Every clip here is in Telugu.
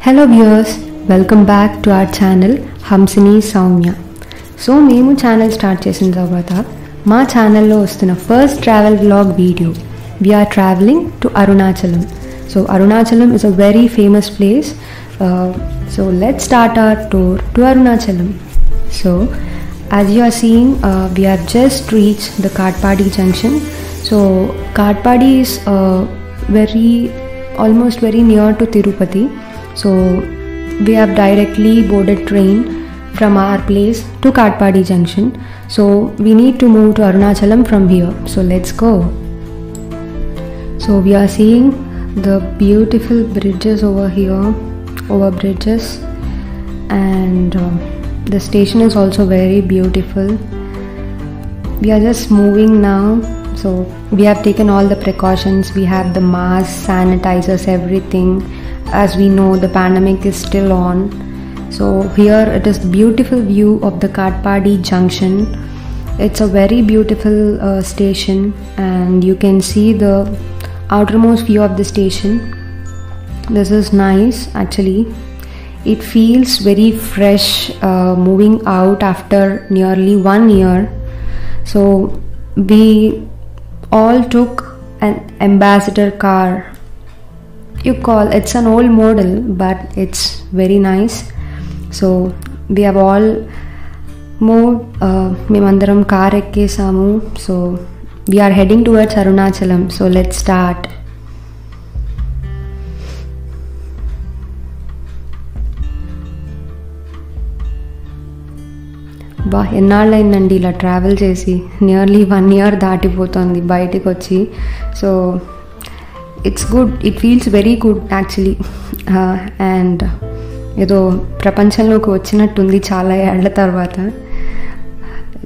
Hello viewers, welcome back to our channel Hamsini Soumya. So మేము ఛానల్ స్టార్ట్ చేసిన తర్వాత మా ఛానల్లో వస్తున్న first travel vlog video. We are traveling to Arunachalam. So Arunachalam is a very famous place. So let's start our tour to Arunachalam. So as you are seeing, we have just reached the Katpadi junction. So Katpadi is almost very near to Tirupati. So we have directly boarded train from our place to Katpadi junction. So we need to move to Arunachalam from here. So let's go. So we are seeing the beautiful bridges over here, and the station is also very beautiful. We are just moving now. So we have taken all the precautions. We have the masks, sanitizers, everything. As we know, the pandemic is still on. So here it is the beautiful view of the Katpadi junction. It's a very beautiful station, and you can see the outermost view of the station. This is nice actually. It feels very fresh moving out after nearly 1 year. So we all took an ambassador car. It's an old model, but it's very nice. So we have all moved. Memandaram car ekkesamu. So we are heading towards Arunachalam. So let's start. ఎన్నాళ్ళైందండి ఇలా ట్రావెల్ చేసి, నియర్లీ 1 year దాటిపోతుంది బయటికి వచ్చి. So it's good, it feels very good actually. And ఏదో ప్రపంచంలోకి వచ్చినట్టుంది చాలా ఏళ్ల తర్వాత.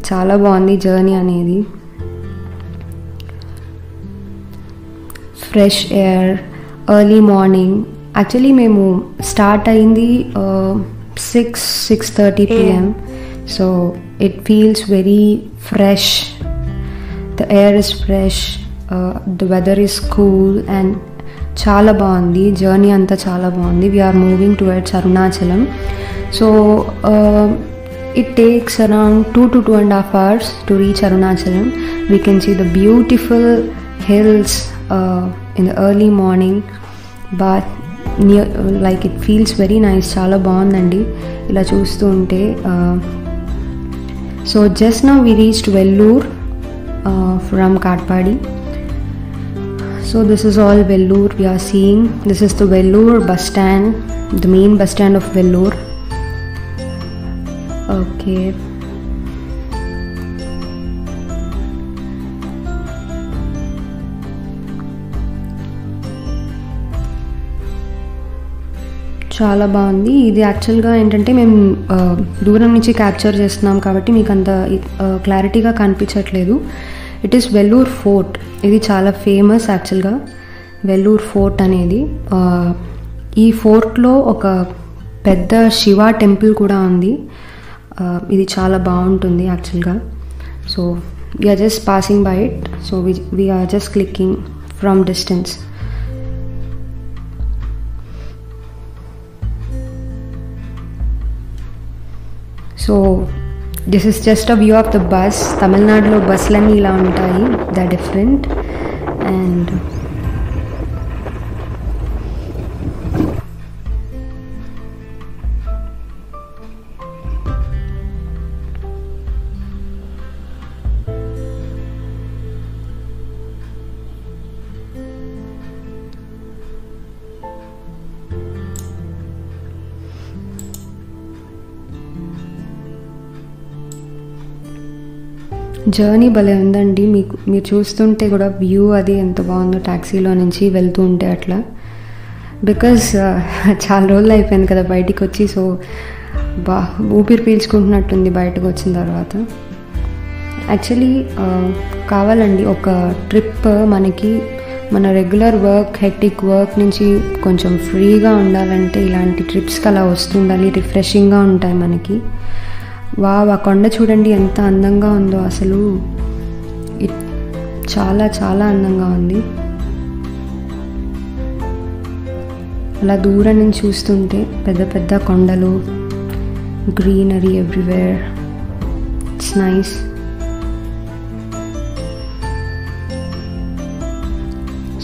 చాలా బాగుంది జర్నీ అనేది. Fresh air, early morning. Actually మేము స్టార్ట్ అయింది 6:30 PM. So it feels very fresh. The air is fresh. The weather is cool and chala baagundi. Journey anta chala baagundi. We are moving towards Arunachalam. So it takes around 2 to 2.5 hours to reach Arunachalam. We can see the beautiful hills in the early morning, but it feels very nice. Chala baagundandi ila chustu unte. So just now we reached Vellore from Katpadi. So this is all Vellore we are seeing. This is the Vellore bus stand, the main bus stand of Vellore. Okay. చాలా బాగుంది. ఇది యాక్చువల్గా ఏంటంటే మేము దూరం నుంచి క్యాప్చర్ చేస్తున్నాం కాబట్టి మీకు అంత క్లారిటీగా కనిపించట్లేదు. It is Vellore fort. ఇది చాలా ఫేమస్ యాక్చువల్గా వెల్లూర్ ఫోర్ట్ అనేది. ఈ ఫోర్ట్లో ఒక పెద్ద శివ టెంపుల్ కూడా ఉంది. ఇది చాలా బాగుంటుంది యాక్చువల్గా. So we are just passing by it. So we are just clicking from distance. So this is just a view of the bus. తమిళనాడులో బస్సులన్నీ ఇలా ఉంటాయి, ద డిఫరెంట్. అండ్ జర్నీ భలే ఉందండి. మీరు చూస్తుంటే కూడా వ్యూ అది ఎంత బాగుందో ట్యాక్సీలో నుంచి వెళ్తూ ఉంటే అట్లా. బికాజ్ చాలా రోజులు అయిపోయింది కదా బయటికి వచ్చి. సో ఊపిరి పీల్చుకుంటున్నట్టుంది బయటకు వచ్చిన తర్వాత. యాక్చువల్లీ కావాలండి ఒక ట్రిప్ మనకి మన రెగ్యులర్ వర్క్, హెక్టిక్ వర్క్ నుంచి కొంచెం ఫ్రీగా ఉండాలంటే ఇలాంటి ట్రిప్స్కి అలా వస్తుండాలి. రిఫ్రెషింగ్గా ఉంటాయి మనకి. ఆ కొండ చూడండి ఎంత అందంగా ఉందో అసలు. చాలా చాలా అందంగా ఉంది. అలా దూరం నుంచి చూస్తుంటే పెద్ద పెద్ద కొండలు, greenery everywhere. It's nice.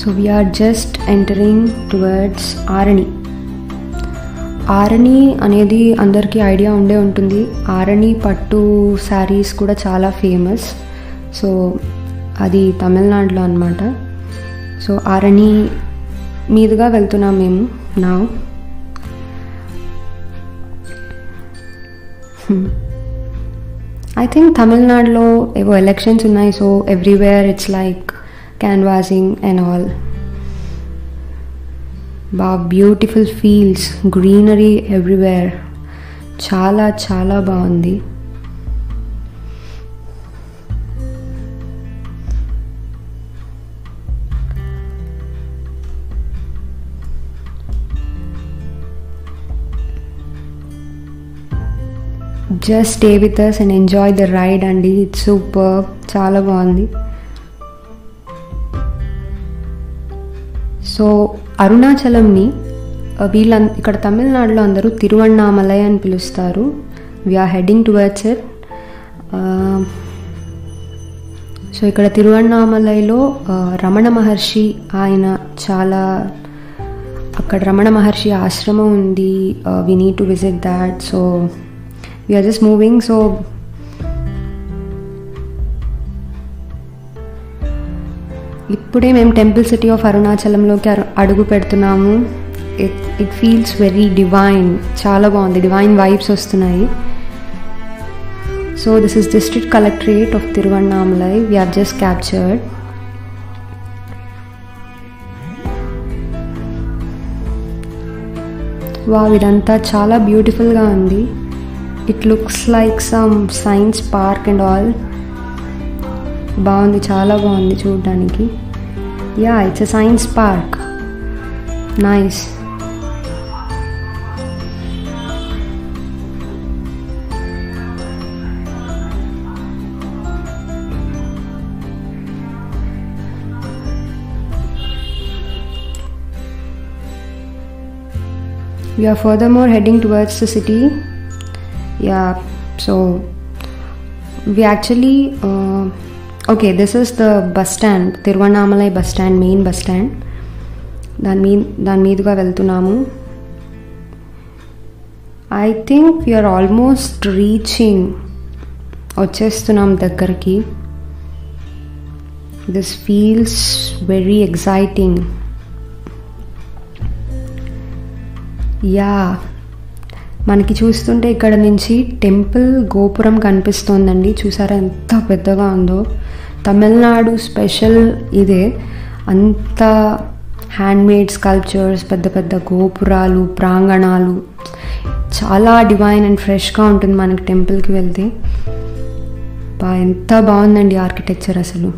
So we are just entering towards Arani. Arani అనేది అందరికీ ఐడియా ఉండే ఉంటుంది. ఆరణి పట్టు శారీస్ కూడా చాలా ఫేమస్. సో అది తమిళనాడులో అన్నమాట. సో ఆరణి మీదుగా వెళ్తున్నాం మేము నా. ఐ థింక్ తమిళనాడులో ఏవో ఎలక్షన్స్ ఉన్నాయి. So everywhere it's like canvassing and all. Beautiful fields, greenery everywhere. చాలా చాలా బాగుంది. Just stay with us and enjoy the ride అండి. It's super. చాలా బాగుంది. సో అరుణాచలంని ఇక్కడ తమిళనాడులో అందరూ తిరువణ్ణామలై అని పిలుస్తారు. We are heading towards it. So ఇక్కడ తిరువణ్ణామలైలో రమణ మహర్షి, ఆయన చాలా అక్కడ రమణ మహర్షి ఆశ్రమం ఉంది. We need to visit that. So we are just moving. So ఇప్పుడే మేము టెంపుల్ సిటీ ఆఫ్ అరుణాచలంలోకి అడుగు పెడుతున్నాము. It feels very divine. చాలా బాగుంది. డివైన్ వైబ్స్ వస్తున్నాయి. So this is district collectorate of Tiruvannamalai. We have just captured. Wow, ఇదంతా చాలా బ్యూటిఫుల్గా ఉంది. It looks like some science park and all. బాగుంది, చాలా బాగుంది చూడడానికి. Yeah, it's a science park. Nice. We are furthermore heading towards the city. Yeah, so we actually okay, this is the bus stand, Tiruvannamalai bus stand, main bus stand. దాని మీదుగా వెళ్తున్నాము. I think we are almost reaching. వచ్చేస్తున్నాం దగ్గరికి. This feels very exciting. Yeah, మనకి చూస్తుంటే ఇక్కడ నుంచి టెంపుల్ గోపురం కనిపిస్తోందండి. చూసారా ఎంత పెద్దగా ఉందో. తమిళనాడు స్పెషల్ ఇదే. అంత హ్యాండ్మేడ్ స్కల్ప్చర్స్, పెద్ద పెద్ద గోపురాలు, ప్రాంగణాలు. చాలా డివైన్ అండ్ ఫ్రెష్గా ఉంటుంది మనకి టెంపుల్కి వెళ్తే. ఎంత బాగుందండి ఆర్కిటెక్చర్ అసలు.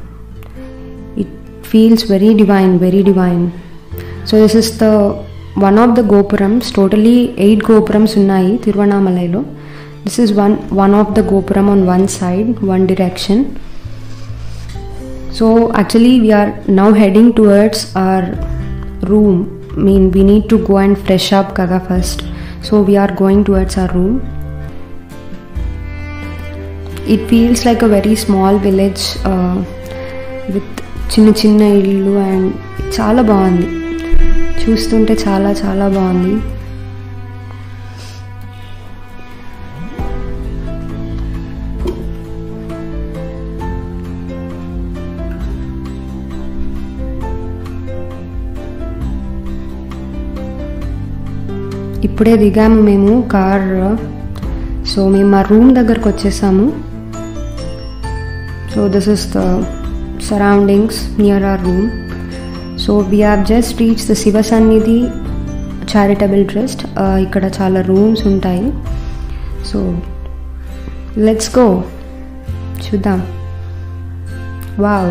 It feels very divine, very divine. So this is the one of the gopurams. Totally 8 gopurams ఉన్నాయి తిరువణామలైలో. This is one of the gopuram on one side, one direction. So actually we are now heading towards our room. we need to go and fresh up kada first. So we are going towards our room. It feels like a very small village with చిన్న ఇల్లు అండ్ చాలా బాగుంది. చూస్తుంటే చాలా చాలా బాగుంది. ఇప్పుడే దిగాము మేము కార్. సో మేము మా రూమ్ దగ్గరకు వచ్చేసాము. So this is the surroundings near our room. So we have just reach the Shiva Sannidhi charitable trust. ఇక్కడ చాలా రూమ్స్ ఉంటాయి. సో లెట్స్ గో, చూద్దాం. Wow,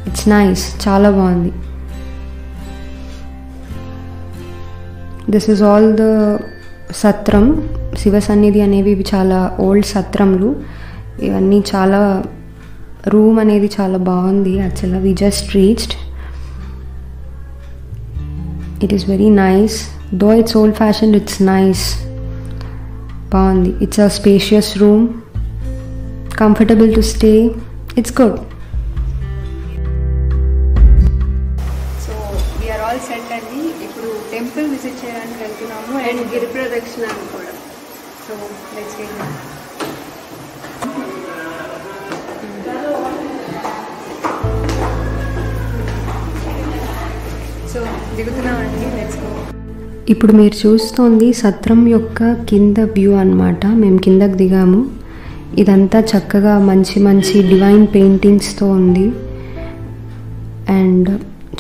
it's nice. చాలా బాగుంది. దిస్ ఈజ్ ఆల్ ద సత్రం. శివ సన్నిధి అనేవి ఇవి చాలా ఓల్డ్ సత్రములు. ఇవన్నీ చాలా, రూమ్ అనేది చాలా బాగుంది యాక్చువల్గా. We just reached. It is very nice. Though it's old-fashioned, it's nice. Baundi. It's a spacious room. Comfortable to stay. It's good. So we are all set andi. Ippudu temple visit cheyadaniki veltunnamu and giri pradakshinalu kuda. So let's get it. So దిగుతున్నామండి. Let's go. ఇప్పుడు మీరు చూస్తోంది సత్రం యొక్క కింద వ్యూ అన్నమాట. మేము కిందకి దిగాము. ఇదంతా చక్కగా మంచి మంచి డివైన్ పెయింటింగ్స్తో ఉంది. అండ్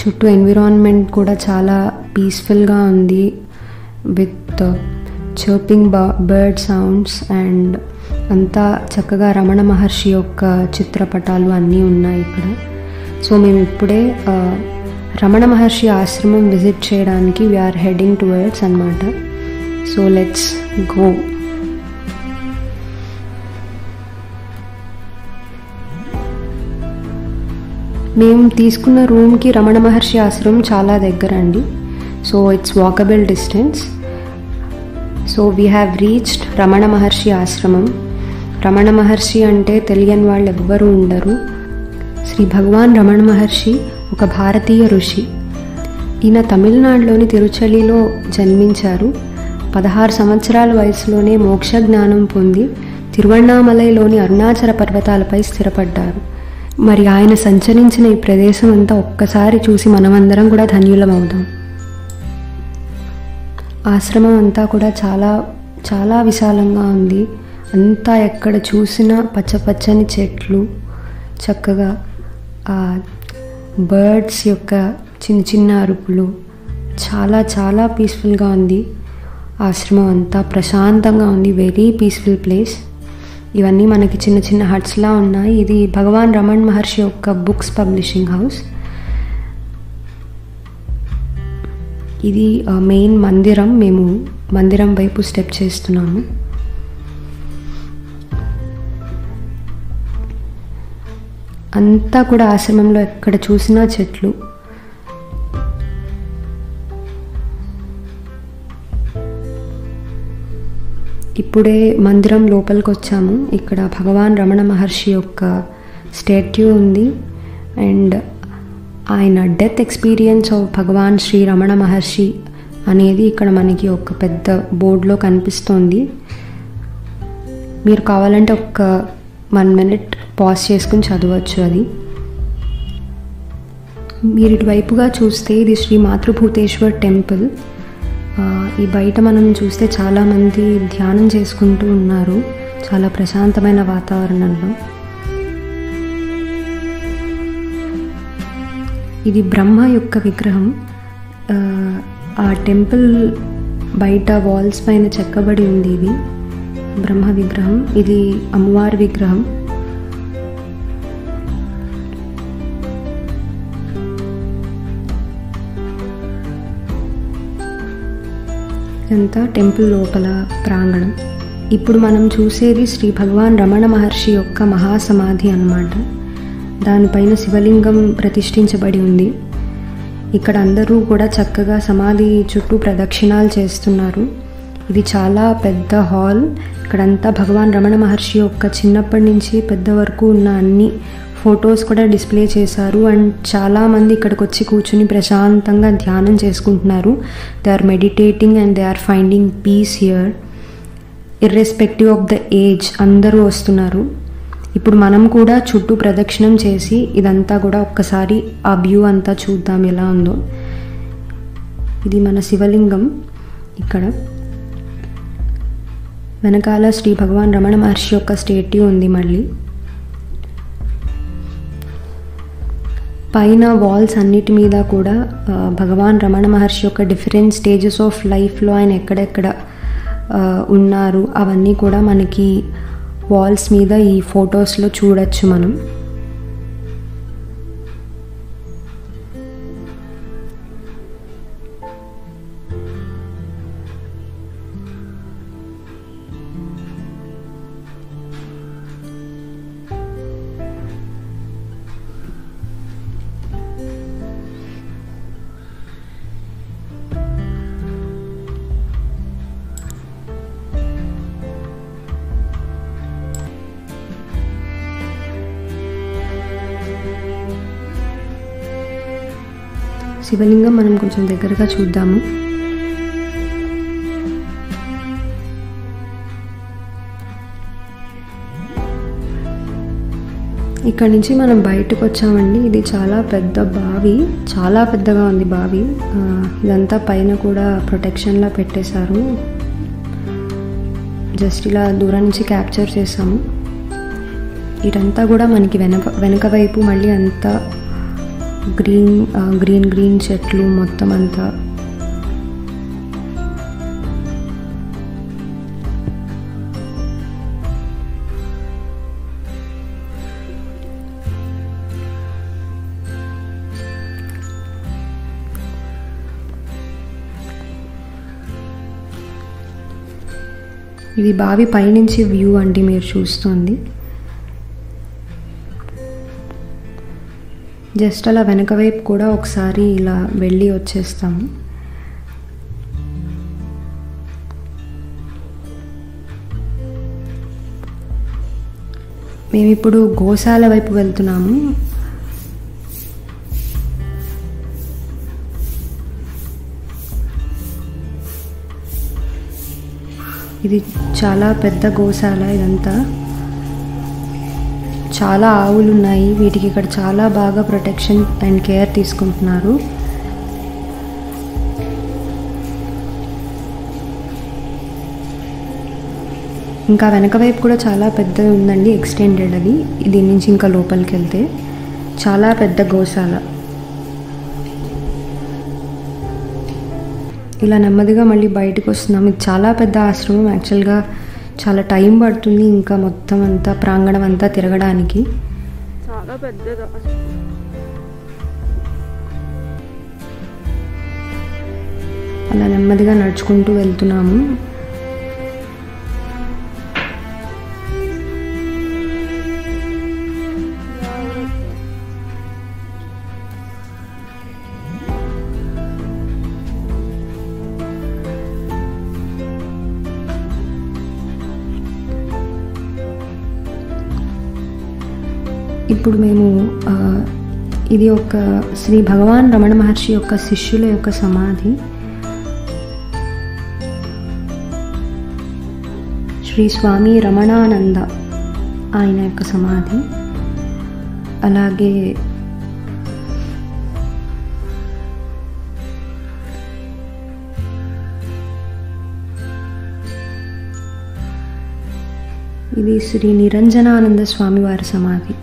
చుట్టూ ఎన్విరాన్మెంట్ కూడా చాలా పీస్ఫుల్గా ఉంది విత్ చర్పింగ్ బర్డ్ సౌండ్స్. అండ్ అంతా చక్కగా రమణ మహర్షి యొక్క చిత్రపటాలు అన్నీ ఉన్నాయి ఇక్కడ. సో మేము ఇప్పుడే రమణ మహర్షి ఆశ్రమం విజిట్ చేయడానికి వీఆర్ హెడింగ్ టువర్డ్స్ అన్నమాట. So let's go. మేము తీసుకున్న రూమ్కి రమణ మహర్షి ఆశ్రమం చాలా దగ్గర అండి. So it's walkable distance. So we have reached Ramana Maharshi ఆశ్రమం. రమణ మహర్షి అంటే తెలియని వాళ్ళు ఎవ్వరూ ఉండరు. శ్రీ భగవాన్ రమణ మహర్షి ఒక భారతీయ ఋషి. ఈయన తమిళనాడులోని తిరుచలిలో జన్మించారు. 16 సంవత్సరాల వయసులోనే మోక్ష జ్ఞానం పొంది తిరువణ్ణామలైలోని అరుణాచల పర్వతాలపై స్థిరపడ్డారు. మరి ఆయన సంచరించిన ఈ ప్రదేశం అంతా ఒక్కసారి చూసి మనమందరం కూడా ధన్యులమవుదాం. ఆశ్రమం అంతా కూడా చాలా చాలా విశాలంగా ఉంది. అంతా ఎక్కడ చూసినా పచ్చపచ్చని చెట్లు, చక్కగా ఆ బర్డ్స్ యొక్క చిన్న చిన్న అరుపులు, చాలా చాలా పీస్ఫుల్గా ఉంది. ఆశ్రమం అంతా ప్రశాంతంగా ఉంది. Very peaceful place. ఇవన్నీ మనకి చిన్న చిన్న హట్స్లా ఉన్నాయి. ఇది భగవాన్ రమణ్ మహర్షి యొక్క బుక్స్ పబ్లిషింగ్ హౌస్. ఇది మెయిన్ మందిరం. మేము మందిరం వైపు స్టెప్ చేస్తున్నాము. అంతా కూడా ఆశ్రమంలో ఎక్కడ చూసినా చెట్లు. ఇప్పుడే మందిరం లోపలికి వచ్చాము. ఇక్కడ భగవాన్ రమణ మహర్షి యొక్క స్టాట్యూ ఉంది. అండ్ ఆయన డెత్ ఎక్స్పీరియన్స్ ఆఫ్ భగవాన్ శ్రీ రమణ మహర్షి అనేది ఇక్కడ మనకి ఒక పెద్ద బోర్డులో కనిపిస్తోంది. మీరు కావాలంటే ఒక 1 minute పాజ్ చేసుకుని చదవచ్చు అది. మీరు ఇటువైపుగా చూస్తే ఇది శ్రీ మాతృభూతేశ్వర్ టెంపుల్. ఈ బయట మనం చూస్తే చాలామంది ధ్యానం చేసుకుంటూ ఉన్నారు చాలా ప్రశాంతమైన వాతావరణంలో. ఇది బ్రహ్మ యొక్క విగ్రహం. ఆ టెంపుల్ బయట వాల్స్ పైన చెక్కబడి ఉంది. ఇది బ్రహ్మ విగ్రహం. ఇది అమ్మవారి విగ్రహం. ఇదంతా టెంపుల్ లోపల ప్రాంగణం. ఇప్పుడు మనం చూసేది శ్రీ భగవాన్ రమణ మహర్షి యొక్క మహాసమాధి అన్నమాట. దానిపైన శివలింగం ప్రతిష్ఠించబడి ఉంది. ఇక్కడ అందరూ కూడా చక్కగా సమాధి చుట్టూ ప్రదక్షిణాలు చేస్తున్నారు. ఇది చాలా పెద్ద హాల్. ఇక్కడంతా భగవాన్ రమణ మహర్షి యొక్క చిన్నప్పటి నుంచి పెద్ద వరకు ఉన్న అన్ని ఫొటోస్ కూడా డిస్ప్లే చేశారు. అండ్ చాలామంది ఇక్కడికి వచ్చి కూర్చుని ప్రశాంతంగా ధ్యానం చేసుకుంటున్నారు. They are meditating and they are finding peace here irrespective of the age. అందరూ వస్తున్నారు. ఇప్పుడు మనం కూడా చుట్టూ ప్రదక్షిణం చేసి ఇదంతా కూడా ఒక్కసారి ఆ వ్యూ అంతా చూద్దాం ఎలా ఉందో. ఇది మన శివలింగం. ఇక్కడ వెనకాల శ్రీ భగవాన్ రమణ మహర్షి యొక్క స్టాట్యూ ఉంది. మళ్ళీ పైన వాల్స్ అన్నిటి మీద కూడా భగవాన్ రమణ మహర్షి యొక్క డిఫరెంట్ స్టేజెస్ ఆఫ్ లైఫ్లో ఆయన ఎక్కడెక్కడ ఉన్నారు అవన్నీ కూడా మనకి వాల్స్ మీద ఈ ఫొటోస్లో చూడొచ్చు మనం. శివలింగం మనం కొంచెం దగ్గరగా చూద్దాము. ఇక్కడ నుంచి మనం బయటకు వచ్చామండి. ఇది చాలా పెద్ద బావి, చాలా పెద్దగా ఉంది బావి. ఇదంతా పైన కూడా ప్రొటెక్షన్లా పెట్టేశారు. జస్ట్ ఇలా దూరం నుంచి క్యాప్చర్ చేసాము. ఇదంతా కూడా మనకి వెనక వైపు మళ్ళీ అంతా గ్రీన్ చెట్లు మొత్తం అంతా. ఇది బావి పైనుంచి వ్యూ అండి మీరు చూస్తుంది. జస్ట్ అలా వెనక వైపు కూడా ఒకసారి ఇలా వెళ్ళి వచ్చేస్తాము. మేము ఇప్పుడు గోశాల వైపు వెళ్తున్నాము. ఇది చాలా పెద్ద గోశాల. ఇదంతా చాలా ఆవులు ఉన్నాయి. వీటికి ఇక్కడ చాలా బాగా ప్రొటెక్షన్ అండ్ కేర్ తీసుకుంటున్నారు. ఇంకా వెనక వైపు కూడా చాలా పెద్దది ఉందండి, ఎక్స్టెండెడ్. అది దీని నుంచి ఇంకా లోపలికి వెళ్తే చాలా పెద్ద గోశాల. ఇలా నెమ్మదిగా మళ్ళీ బయటకు వస్తున్నాం. ఇది చాలా పెద్ద ఆశ్రమం. యాక్చువల్గా చాలా టైం పడుతుంది ఇంకా మొత్తం అంతా ప్రాంగణం అంతా తిరగడానికి. చాలా పెద్దగా. అలా నెమ్మదిగా నడుచుకుంటూ వెళ్తున్నాము. ఇప్పుడు మేము ఇది ఒక శ్రీ భగవాన్ రమణ మహర్షి యొక్క శిష్యుల యొక్క సమాధి. శ్రీ స్వామి రమణానంద ఆయన యొక్క సమాధి. అలాగే ఇది శ్రీ నిరంజనానంద స్వామి వారి సమాధి.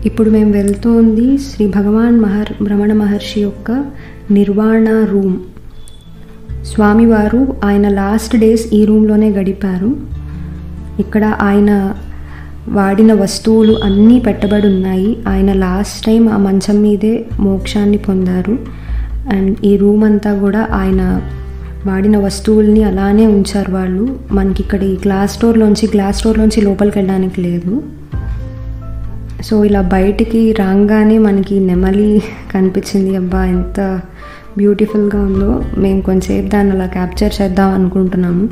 ఇప్పుడు మేము వెళ్తోంది శ్రీ భగవాన్ రమణ మహర్షి యొక్క నిర్వాణ రూమ్. స్వామివారు ఆయన లాస్ట్ డేస్ ఈ రూమ్లోనే గడిపారు. ఇక్కడ ఆయన వాడిన వస్తువులు అన్నీ పెట్టబడి ఉన్నాయి. ఆయన లాస్ట్ టైం ఆ మంచం మీదే మోక్షాన్ని పొందారు. అండ్ ఈ రూమ్ అంతా కూడా ఆయన వాడిన వస్తువుల్ని అలానే ఉంచారు వాళ్ళు. మనకి ఇక్కడ ఈ గ్లాస్ డోర్లోంచి లోపలికి వెళ్ళడానికి లేదు. సో ఇలా బయటికి రాగానే మనకి నెమలి కనిపించింది. అబ్బా ఎంత బ్యూటిఫుల్గా ఉందో. మేము కొంచెంసేపు దాన్ని అలా క్యాప్చర్ చేద్దాం అనుకుంటున్నాము.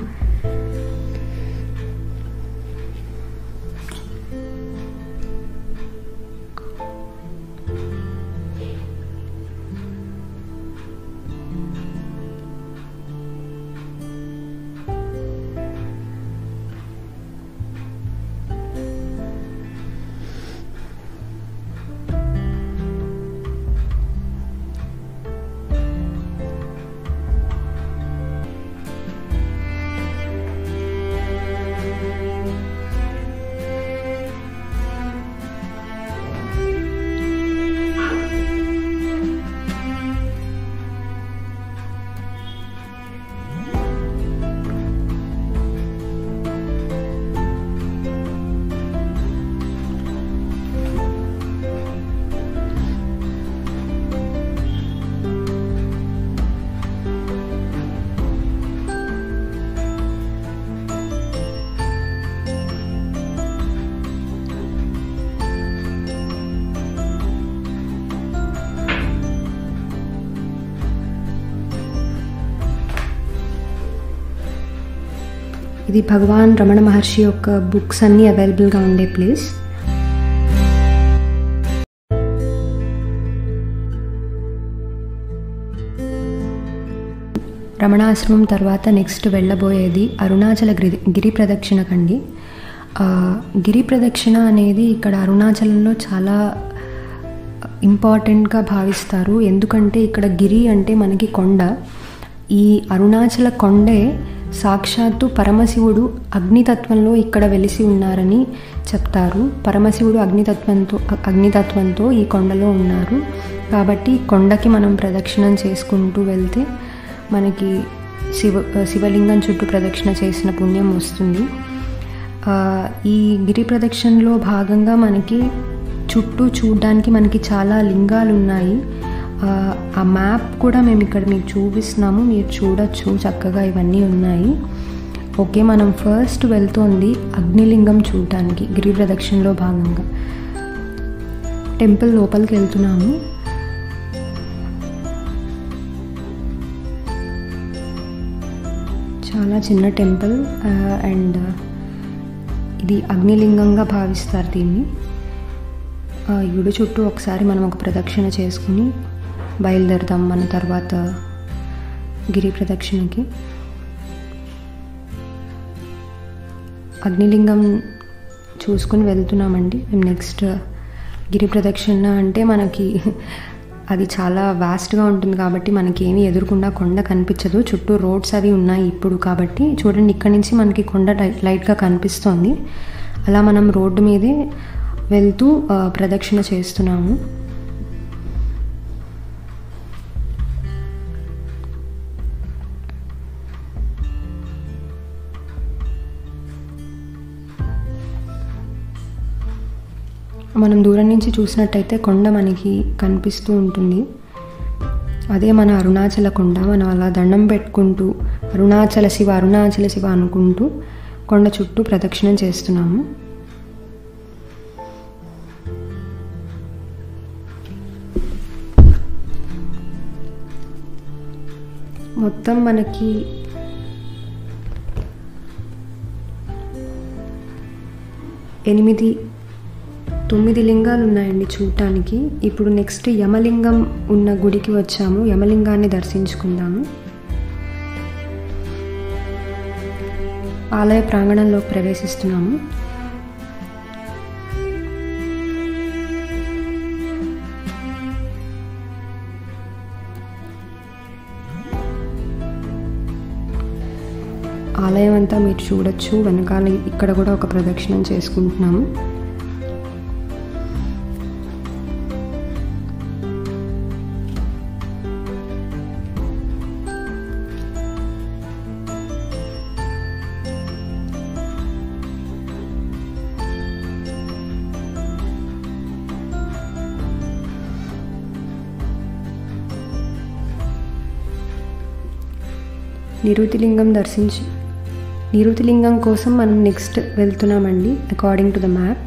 ఇది భగవాన్ రమణ మహర్షి యొక్క బుక్స్ అన్నీ అవైలబుల్గా ఉండే ప్లేస్. రమణాశ్రమం తర్వాత నెక్స్ట్ వెళ్ళబోయేది అరుణాచల గిరి ప్రదక్షిణకండి. గిరి ప్రదక్షిణ అనేది ఇక్కడ అరుణాచలంలో చాలా ఇంపార్టెంట్గా భావిస్తారు. ఎందుకంటే ఇక్కడ గిరి అంటే మనకి కొండ. ఈ అరుణాచల కొండే సాక్షాత్తు పరమశివుడు అగ్నితత్వంలో ఇక్కడ వెలిసి ఉన్నారని చెప్తారు. పరమశివుడు అగ్నితత్వంతో ఈ కొండలో ఉన్నారు. కాబట్టి కొండకి మనం ప్రదక్షిణం చేసుకుంటూ వెళ్తే మనకి శివలింగం చుట్టూ ప్రదక్షిణ చేసిన పుణ్యం వస్తుంది. ఈ గిరి ప్రదక్షిణలో భాగంగా మనకి చుట్టూ చూడడానికి మనకి చాలా లింగాలు ఉన్నాయి. ఆ మ్యాప్ కూడా మేము ఇక్కడ మీకు చూపిస్తున్నాము, మీరు చూడొచ్చు. చక్కగా ఇవన్నీ ఉన్నాయి. ఓకే, మనం ఫస్ట్ వెళ్తోంది అగ్నిలింగం చూడటానికి. గిరి ప్రదక్షిణలో భాగంగా టెంపుల్ లోపలికి వెళ్తున్నాము. చాలా చిన్న టెంపుల్ అండ్ ఇది అగ్నిలింగంగా భావిస్తారు దీన్ని. గుడి చుట్టూ ఒకసారి మనం ఒక ప్రదక్షిణ చేసుకుని బయలుదేరుతాం మన తర్వాత గిరి ప్రదక్షిణకి. అగ్నిలింగం చూసుకుని వెళ్తున్నామండి మేము. నెక్స్ట్ గిరి ప్రదక్షిణ అంటే మనకి అది చాలా వాస్ట్గా ఉంటుంది కాబట్టి మనకి ఏమీ ఎదురుకుండా కొండ కనిపించదు. చుట్టూ రోడ్స్ అవి ఉన్నాయి ఇప్పుడు కాబట్టి. చూడండి, ఇక్కడ నుంచి మనకి కొండ లైట్గా కనిపిస్తోంది. అలా మనం రోడ్డు మీదే వెళ్తూ ప్రదక్షిణ చేస్తున్నాము. మనం దూరం నుంచి చూసినట్టయితే కొండ మనకి కనిపిస్తూ ఉంటుంది. అదే మన అరుణాచల కొండ. మనం అలా దండం పెట్టుకుంటూ అరుణాచల శివ అనుకుంటూ కొండ చుట్టూ ప్రదక్షిణం చేస్తున్నాము. మొత్తం మనకి 8-9 లింగాలు ఉన్నాయండి చూడటానికి. ఇప్పుడు నెక్స్ట్ యమలింగం ఉన్న గుడికి వచ్చాము. యమలింగాన్ని దర్శించుకుందాము. ఆలయ ప్రాంగణంలోకి ప్రవేశిస్తున్నాము. ఆలయం అంతా మీరు చూడొచ్చు. వెనకాల ఇక్కడ కూడా ఒక ప్రదక్షిణం చేసుకుంటున్నాము. నిరుతిలింగం కోసం మనం నెక్స్ట్ వెళ్తున్నామండి అకార్డింగ్ టు ద మ్యాప్.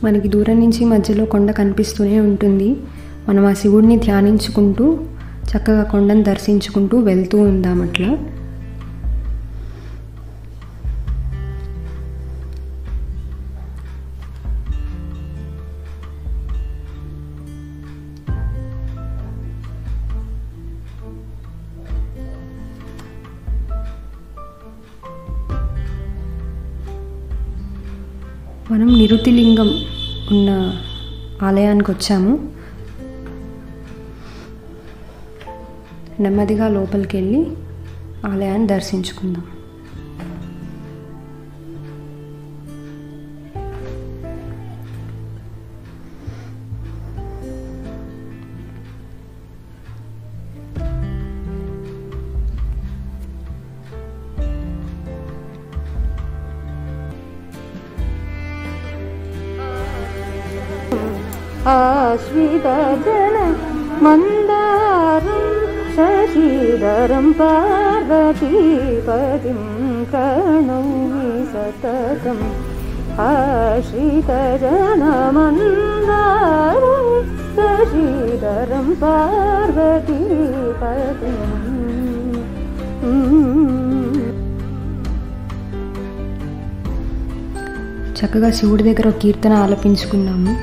మనకి దూరం నుంచి మధ్యలో కొండ కనిపిస్తూనే ఉంటుంది. మనం ఆ శివుడిని ధ్యానించుకుంటూ చక్కగా కొండను దర్శించుకుంటూ వెళ్తూ ఉందాం. అట్లా మనం నిరుతిలింగం ఉన్న ఆలయానికి వచ్చాము. నెమ్మదిగా లోపలికి వెళ్ళి ఆలయాన్ని దర్శించుకుందాం. ఆశ్రితజన మందారం శశిధరం పార్వతీపతిం ప్రణౌమి సతతం. ఆశ్రితజన మందారం శశిధరం పార్వతీపతిం. చక్కగా శివుడి దగ్గర ఒక కీర్తన ఆలపించుకున్నాము.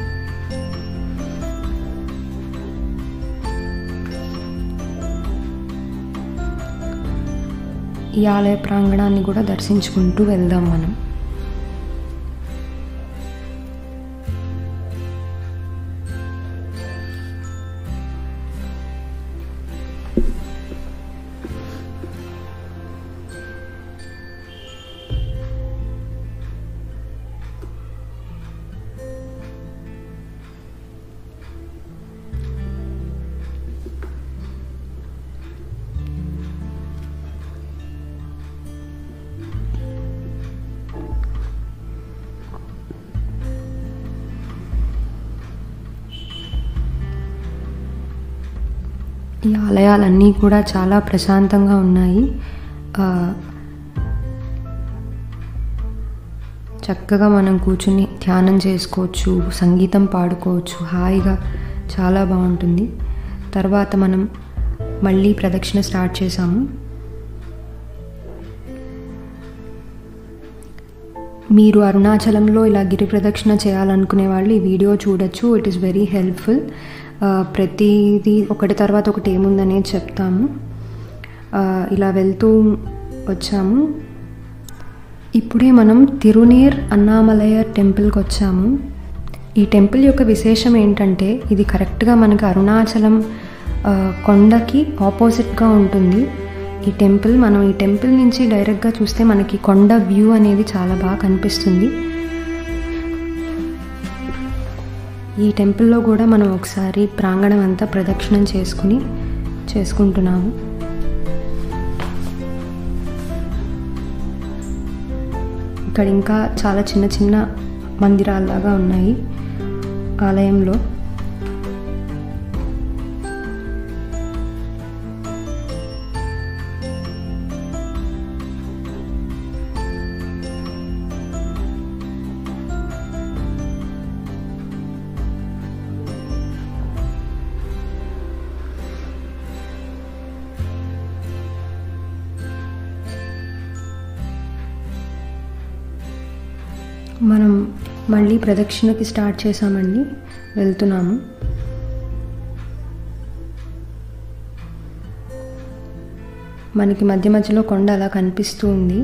ఈ ఆలయ ప్రాంగణాన్ని కూడా దర్శించుకుంటూ వెళ్దాం మనం. ఈ ఆలయాలన్నీ కూడా చాలా ప్రశాంతంగా ఉన్నాయి. చక్కగా మనం కూర్చుని ధ్యానం చేసుకోవచ్చు, సంగీతం పాడుకోవచ్చు, హాయిగా చాలా బాగుంటుంది. తర్వాత మనం మళ్ళీ ప్రదక్షిణ స్టార్ట్ చేసాము. మీరు అరుణాచలంలో ఇలా గిరి ప్రదక్షిణ చేయాలనుకునే వాళ్ళు ఈ వీడియో చూడొచ్చు. It is very helpful. ప్రతిదీ ఒకటి తర్వాత ఒకటి ఏముందనేది చెప్తాము. ఇలా వెళ్తూ వచ్చాము. ఇప్పుడే మనం తిరునీర్ అన్నామలయర్ టెంపుల్కి వచ్చాము. ఈ టెంపుల్ యొక్క విశేషం ఏంటంటే ఇది కరెక్ట్గా మనకి అరుణాచలం కొండకి ఆపోజిట్గా ఉంటుంది ఈ టెంపుల్. మనం ఈ టెంపుల్ నుంచి డైరెక్ట్గా చూస్తే మనకి కొండ వ్యూ అనేది చాలా బాగా కనిపిస్తుంది. ఈ టెంపుల్లో కూడా మనం ఒకసారి ప్రాంగణం అంతా ప్రదక్షిణం చేసుకుంటున్నాము. ఇక్కడ ఇంకా చాలా చిన్న చిన్న మందిరాల్లాగా ఉన్నాయి ఆలయంలో. మనం మళ్ళీ ప్రదక్షిణకి స్టార్ట్ చేసామండి, వెళ్తున్నాము. మనకి మధ్య మధ్యలో కొండ అలా కనిపిస్తూ ఉంది.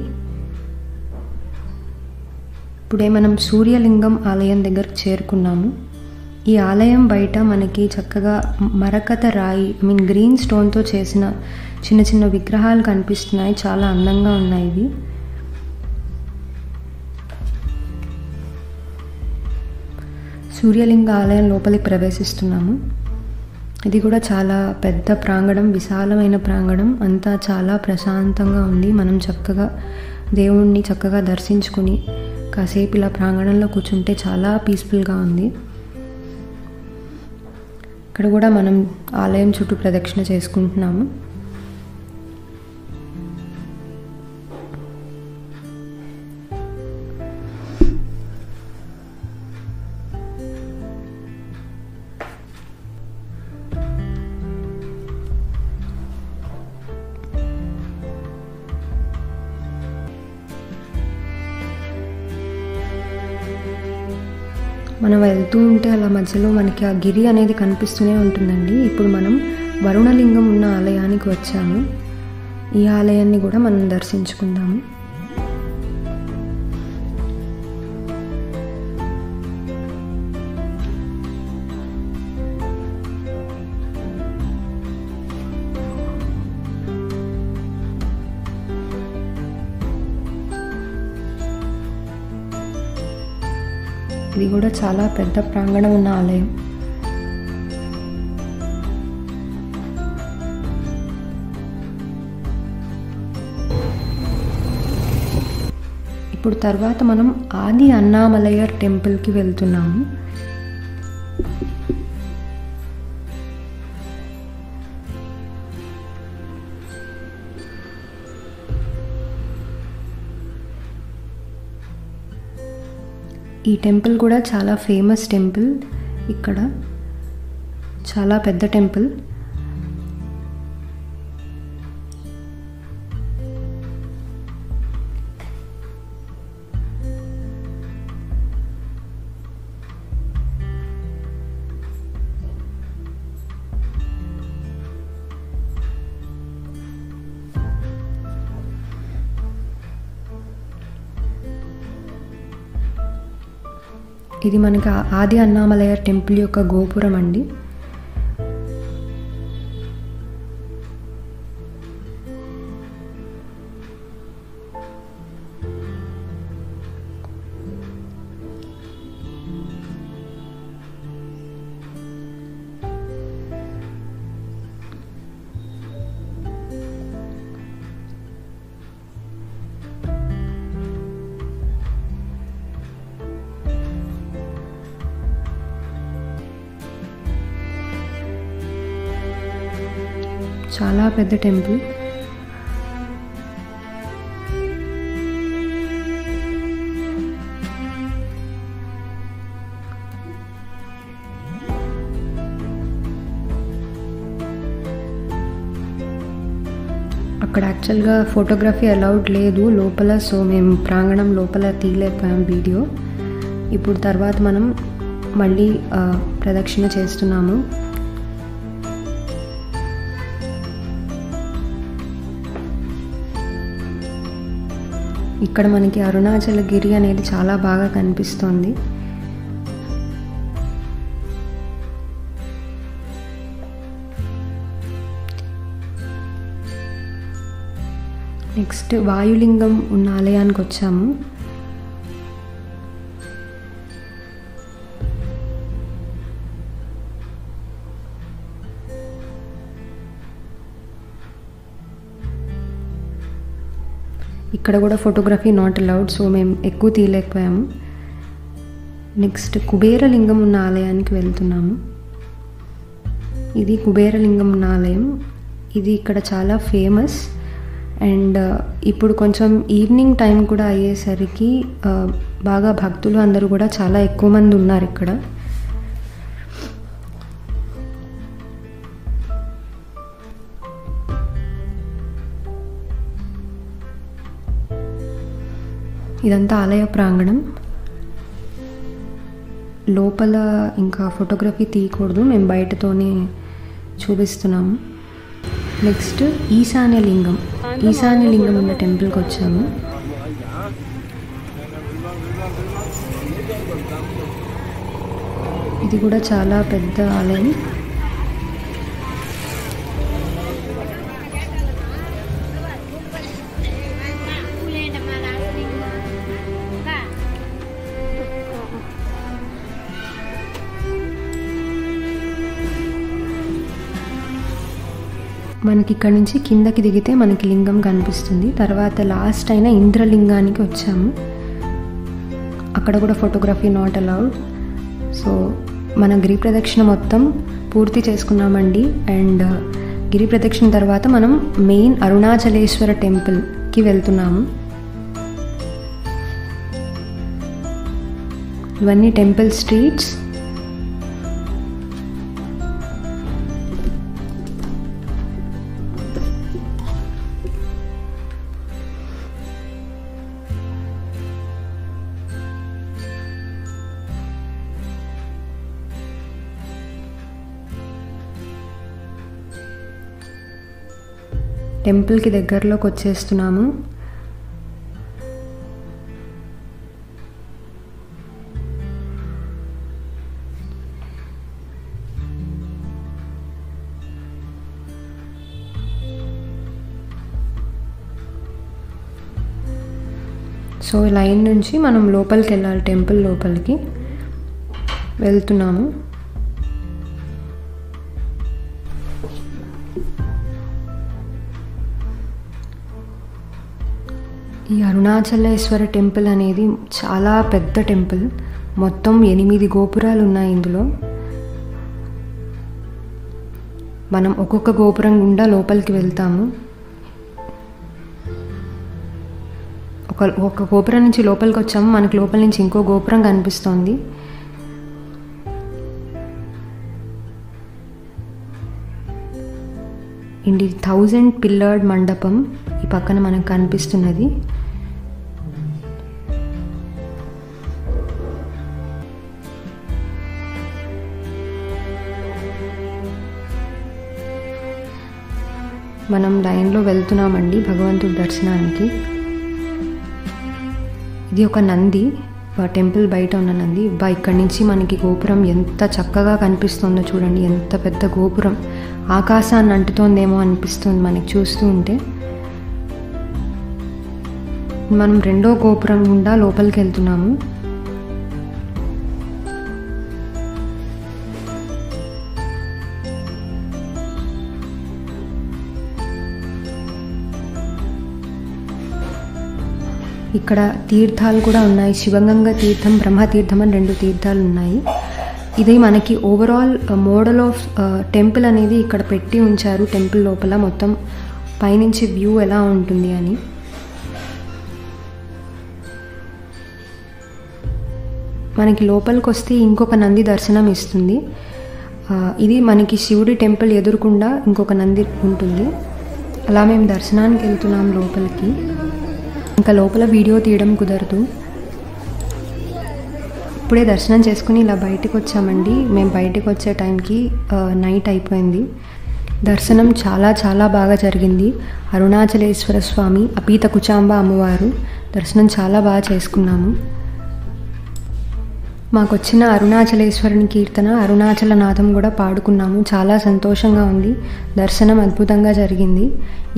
ఇప్పుడే మనం సూర్యలింగం ఆలయం దగ్గరకు చేరుకున్నాము. ఈ ఆలయం బయట మనకి చక్కగా మరకత రాయి గ్రీన్ స్టోన్తో చేసిన చిన్న చిన్న విగ్రహాలు కనిపిస్తున్నాయి. చాలా అందంగా ఉన్నాయి ఇవి. సూర్యలింగ ఆలయం లోపలికి ప్రవేశిస్తున్నాము. ఇది కూడా చాలా పెద్ద ప్రాంగణం, విశాలమైన ప్రాంగణం. అంతా చాలా ప్రశాంతంగా ఉంది. మనం చక్కగా దేవుణ్ణి చక్కగా దర్శించుకుని కాసేపు ఇలా ప్రాంగణంలో కూర్చుంటే చాలా పీస్ఫుల్గా ఉంది. ఇక్కడ కూడా మనం ఆలయం చుట్టూ ప్రదక్షిణ చేసుకుంటున్నాము. మనం వెళ్తూ ఉంటే అలా మధ్యలో మనకి ఆ గిరి అనేది కనిపిస్తూనే ఉంటుందండి. ఇప్పుడు మనం వరుణలింగం ఉన్న ఆలయానికి వచ్చాము. ఈ ఆలయాన్ని కూడా మనం దర్శించుకుందాము. ఇది కూడా చాలా పెద్ద ప్రాంగణం ఉన్న ఆలయం. ఇప్పుడు తర్వాత మనం ఆది అన్నామలయర్ టెంపుల్కి వెళ్తున్నాము. ఈ టెంపుల్ కూడా చాలా ఫేమస్ టెంపుల్. ఇక్కడ చాలా పెద్ద టెంపుల్. ఇది మనకి ఆది అన్నామలయ టెంపుల్ యొక్క గోపురం అండి. చాలా పెద్ద టెంపుల్. అక్కడ యాక్చువల్గా ఫోటోగ్రఫీ అలౌడ్ లేదు లోపల, సో మేము ప్రాంగణం లోపల తీయలేకపోయాం వీడియో. ఇప్పుడు తర్వాత మనం మళ్ళీ ప్రదక్షిణ చేస్తున్నాము. ఇక్కడ మనకి అరుణాచలగిరి అనేది చాలా బాగా కనిపిస్తోంది. నెక్స్ట్ వాయులింగం ఉన్న ఆలయానికి వచ్చాము. ఇక్కడ కూడా ఫోటోగ్రఫీ నాట్ అలౌడ్, సో మేము ఎక్కువ తీయలేకపోయాము. నెక్స్ట్ కుబేరలింగం ఉన్న ఆలయానికి వెళ్తున్నాము. ఇది కుబేరలింగం ఉన్న ఆలయం. ఇది ఇక్కడ చాలా ఫేమస్. అండ్ ఇప్పుడు కొంచెం ఈవినింగ్ టైం కూడా అయ్యేసరికి బాగా భక్తులు అందరూ కూడా చాలా ఎక్కువ మంది ఉన్నారు ఇక్కడ. ఇదంతా ఆలయ ప్రాంగణం. లోపల ఇంకా ఫోటోగ్రఫీ తీయకూడదు, మేము బయటతోనే చూపిస్తున్నాము. నెక్స్ట్ ఈశాన్యలింగం ఉన్న టెంపుల్కి వచ్చాము. ఇది కూడా చాలా పెద్ద ఆలయం. మనకి ఇక్కడ నుంచి కిందకి దిగితే మనకి లింగం కనిపిస్తుంది. తర్వాత లాస్ట్ అయిన ఇంద్రలింగానికి వచ్చాము. అక్కడ కూడా ఫోటోగ్రఫీ నాట్ అలౌడ్. సో మన గిరి ప్రదక్షిణ మొత్తం పూర్తి చేసుకున్నామండి. అండ్ గిరి ప్రదక్షిణ తర్వాత మనం మెయిన్ అరుణాచలేశ్వర టెంపుల్కి వెళ్తున్నాము. ఇవన్నీ టెంపుల్ స్ట్రీట్స్. టెంపుల్కి దగ్గరలోకి వచ్చేస్తున్నాము. సో లైన్ నుంచి మనం లోపలికి వెళ్ళాలి. టెంపుల్ లోపలికి వెళ్తున్నాము. ఈ అరుణాచలేశ్వర టెంపుల్ అనేది చాలా పెద్ద టెంపుల్. మొత్తం 8 గోపురాలు ఉన్నాయి ఇందులో. మనం ఒక్కొక్క గోపురం గుండా లోపలికి వెళ్తాము. ఒక గోపురం నుంచి లోపలికి వచ్చాము, మనకి లోపల నుంచి ఇంకో గోపురం కనిపిస్తోంది. ఇది 1000 పిల్లర్డ్ మండపం ఈ పక్కన మనకు కనిపిస్తున్నది. మనం లైన్లో వెళ్తున్నామండి భగవంతుడి దర్శనానికి. ఇది ఒక నంది, టెంపుల్ బయట ఉన్న నంది. ఇక్కడి నుంచి మనకి గోపురం ఎంత చక్కగా కనిపిస్తుందో చూడండి. ఎంత పెద్ద గోపురం, ఆకాశాన్ని అంటుతోందేమో అనిపిస్తుంది మనకి చూస్తూ ఉంటే. మనం రెండో గోపురం గుండా లోపలికి వెళ్తున్నాము. ఇక్కడ తీర్థాలు కూడా ఉన్నాయి. శివగంగా తీర్థం, బ్రహ్మతీర్థం అని 2 తీర్థాలు ఉన్నాయి. ఇది మనకి ఓవరాల్ మోడల్ ఆఫ్ టెంపుల్ అనేది ఇక్కడ పెట్టి ఉంచారు. టెంపుల్ లోపల మొత్తం పైనుంచి వ్యూ ఎలా ఉంటుంది అని. మనకి లోపలికి వస్తే ఇంకొక నంది దర్శనం ఇస్తుంది. ఇది మనకి శివుడి టెంపుల్ ఎదురుకుండా ఇంకొక నంది ఉంటుంది. అలా మేము దర్శనానికి వెళ్తున్నాం లోపలికి. ఇంకా లోపల వీడియో తీయడం కుదరదు. ఇప్పుడే దర్శనం చేసుకుని ఇలా బయటకు వచ్చామండి. మేము బయటకు వచ్చే టైంకి నైట్ అయిపోయింది. దర్శనం చాలా చాలా బాగా జరిగింది. అరుణాచలేశ్వర స్వామి, అపీత కుచాంబ అమ్మవారు దర్శనం చాలా బాగా చేసుకున్నాము. మాకు వచ్చిన అరుణాచలేశ్వరుని కీర్తన, అరుణాచలనాథం కూడా పాడుకున్నాము. చాలా సంతోషంగా ఉంది. దర్శనం అద్భుతంగా జరిగింది.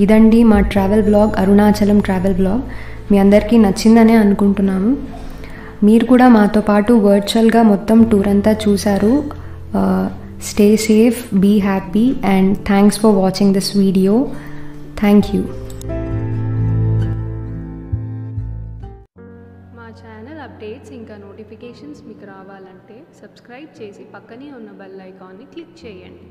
ఇదండి మా travel blog, Arunachalam travel blog. మీ అందరికీ నచ్చిందనే అనుకుంటున్నాము. మీరు కూడా మాతో పాటు వర్చువల్గా మొత్తం టూర్ అంతా చూశారు. Stay safe, be happy and thanks for watching this video. Thank you. మా ఛానల్ అప్డేట్స్ ఇంకా నోటిఫికేషన్స్ మీకు రావాలంటే సబ్స్క్రైబ్ చేసి పక్కనే ఉన్న బెల్ ఐకాన్ని క్లిక్ చేయండి.